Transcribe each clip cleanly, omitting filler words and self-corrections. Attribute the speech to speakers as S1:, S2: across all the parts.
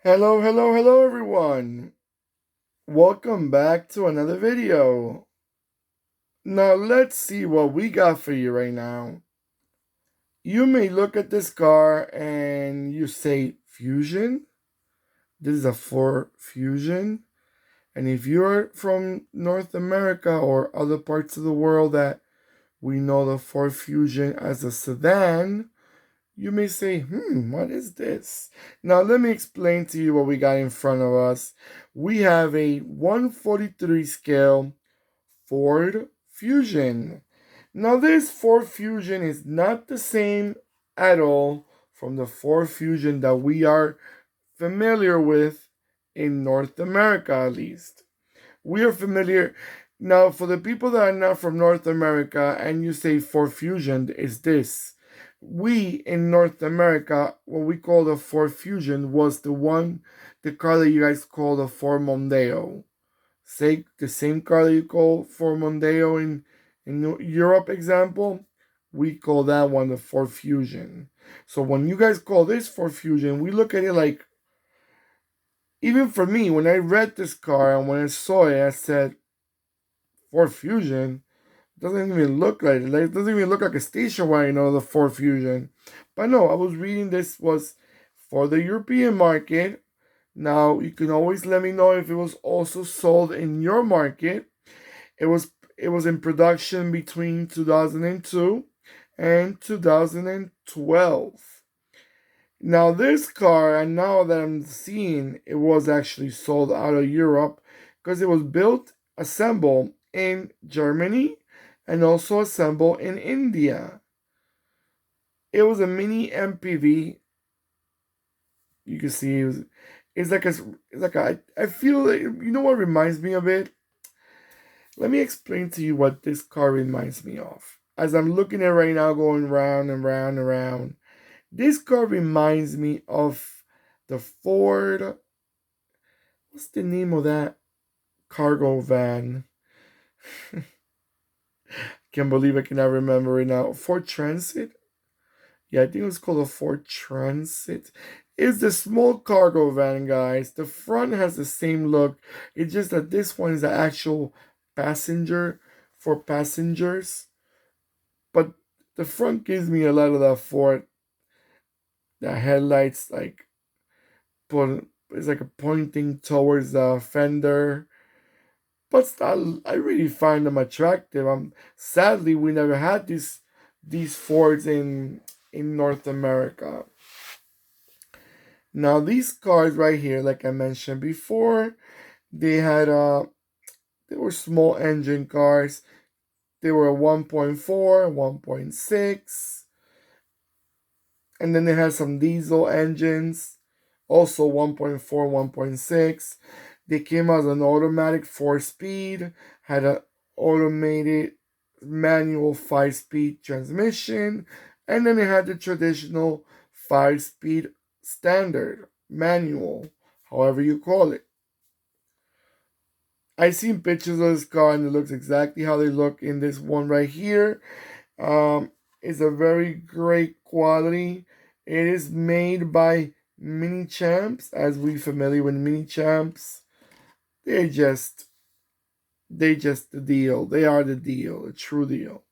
S1: Hello, hello, hello everyone. Welcome back to another video. Now let's see what we got for you right now. You may look at this car and you say Fusion. This is a Ford Fusion. And if you're from North America or other parts of the world that we know the Ford Fusion as a sedan, you may say, what is this? Now, let me explain to you what we got in front of us. We have a 143 scale Ford Fusion. Now, this Ford Fusion is not the same at all from the Ford Fusion that we are familiar with in North America, at least. We are familiar. Now, for the people that are not from North America and you say Ford Fusion, is this. We in North America, what we call the Ford Fusion was the car that you guys call the Ford Mondeo. Say the same car that you call Ford Mondeo in Europe, example, we call that one the Ford Fusion. So when you guys call this Ford Fusion, we look at it like, even for me, when I read this car and when I saw it, I said, Ford Fusion doesn't even look like it. Like, it doesn't even look like a station wagon or the Ford Fusion. But no, I was reading this was for the European market. Now you can always let me know if it was also sold in your market. It was in production between 2002 and 2012. Now this car, and now that I'm seeing, it was actually sold out of Europe because it was built, assembled in Germany, and also assembled in India. It was a mini MPV. You can see it's like I feel like, you know what reminds me of it? Let me explain to you what this car reminds me of. As I'm looking at it right now, going round and round and round, this car reminds me of the Ford. What's the name of that cargo van? Can't believe I cannot remember it now. Ford Transit? Yeah, I think it was called a Ford Transit. It's the small cargo van, guys. The front has the same look. It's just that this one is the actual passenger for passengers. But the front gives me a lot of that Ford. The headlights put it's like a pointing towards the fender. But still, I really find them attractive. Sadly we never had these Fords in North America. Now these cars right here, like I mentioned before, they had they were small engine cars. They were 1.4, 1.6, and then they had some diesel engines, also 1.4, 1.6. They came as an automatic 4 speed, had an automated manual 5 speed transmission, and then it had the traditional 5 speed standard manual, however you call it. I seen pictures of this car and it looks exactly how they look in this one right here. It's a very great quality. It is made by Minichamps, as we familiar with Minichamps. They're just the deal. They are the deal, the true deal.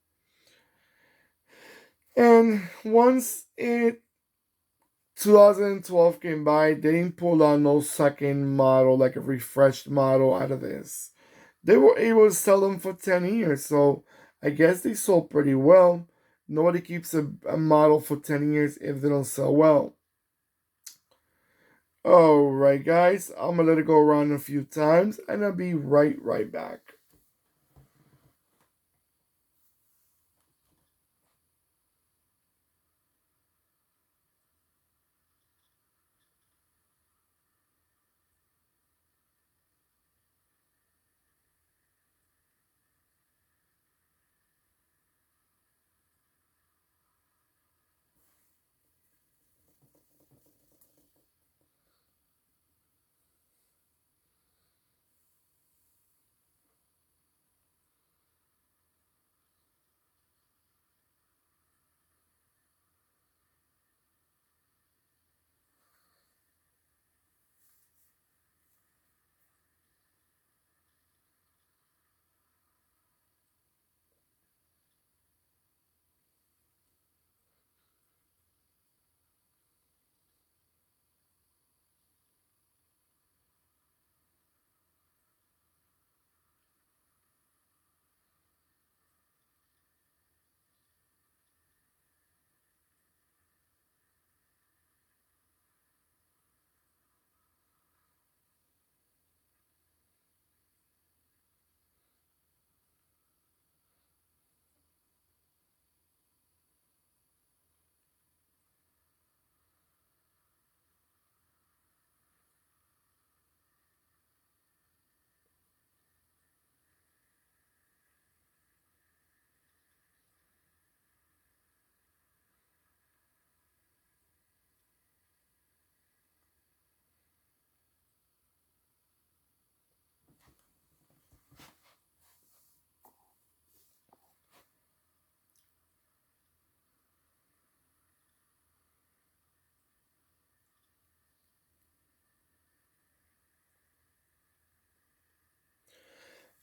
S1: And once it 2012 came by, they didn't pull out no second model, like a refreshed model out of this. They were able to sell them for 10 years, so I guess they sold pretty well. Nobody keeps a model for 10 years if they don't sell well. Alright, guys, I'm gonna let it go around a few times and I'll be right back.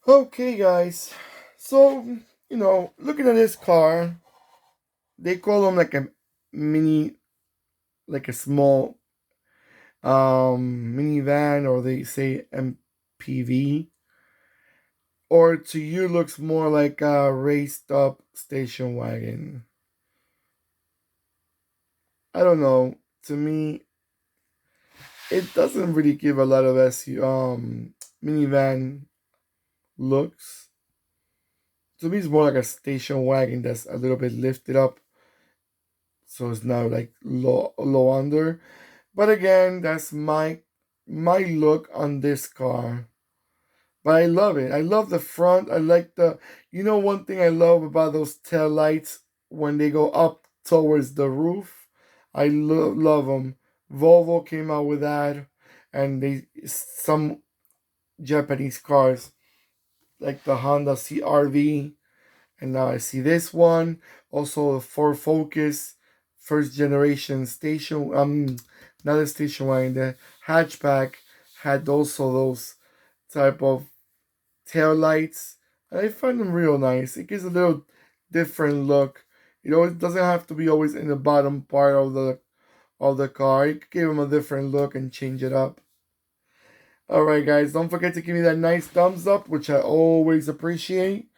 S1: Okay, guys. So, looking at this car, they call them like a mini, like a small minivan, or they say MPV, or to you looks more like a raised up station wagon. I don't know. To me, it doesn't really give a lot of minivan looks. To me, it's more like a station wagon that's a little bit lifted up, so it's not like low under. But again, that's my look on this car. But I love it. I love the front. I like one thing I love about those tail lights when they go up towards the roof. I love them. Volvo came out with that, and some Japanese cars like the Honda CRV, and now I see this one. Also, the Ford Focus, first generation station. Not a station wagon. The hatchback had also those type of tail lights. I find them real nice. It gives a little different look. It doesn't have to be always in the bottom part of the car. You could give them a different look and change it up. Alright guys, don't forget to give me that nice thumbs up, which I always appreciate.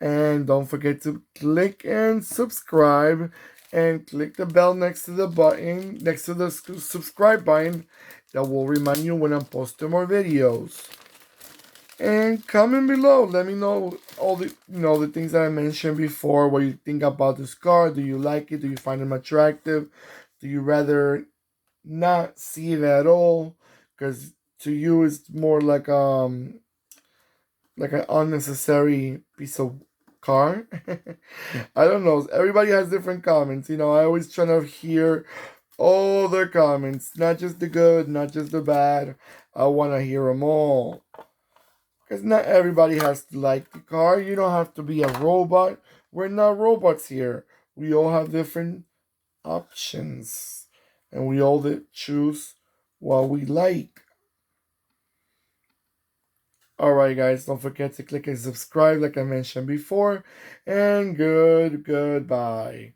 S1: And don't forget to click and subscribe, and click the bell next to the button, next to the subscribe button, that will remind you when I'm posting more videos. And comment below. Let me know all the things that I mentioned before. What you think about this car? Do you like it? Do you find them attractive? Do you rather not see it at all? Because to you, it's more like an unnecessary piece of car. I don't know. Everybody has different comments. I always try to hear all their comments, not just the good, not just the bad. I want to hear them all. Because not everybody has to like the car. You don't have to be a robot. We're not robots here. We all have different options. And we all choose what we like. Alright, guys, don't forget to click and subscribe like I mentioned before. And goodbye.